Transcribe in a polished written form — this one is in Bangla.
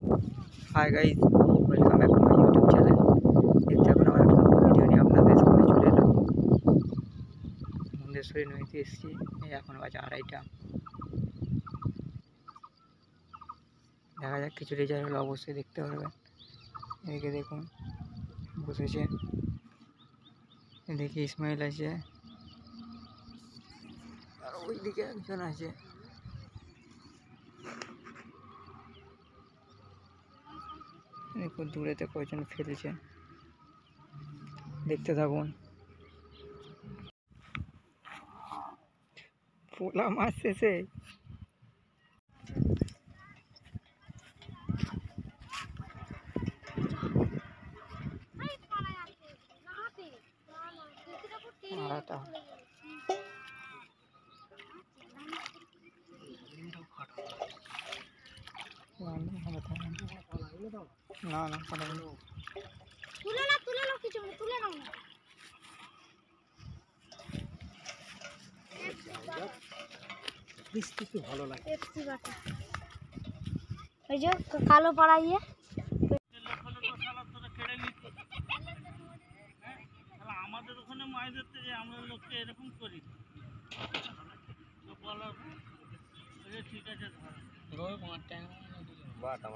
Hi guys, welcome back to my YouTube channel. দেখতে এখন আমার একটা ভিডিও নিয়ে আপনাদের সামনে চলে এলাম। মুন্দেশ্বরী নদীতে এসেছি। এই এখন বাজে 2:30টা। দেখা যাক কিছু রেজাল্ট হলে অবশ্যই দেখতে পারবেন। এদিকে দেখুন বসেছে, এদিকে ইসমাইল আছে আর ওইদিকে একজন আছে। দেখুন দূরেতে কয়জন ফেলছে, দেখতে থাকুন। পোলা মাছ শেষে না না তুলে নাও কিছু তুলে নাও না। ভালো লাগে। ওই যে কালো পাড়া ইয়ে আমাদের ওখানে মাছ ধরতে যে আমরা লোককে এরকম করি বলার ঠিক আছে বাটা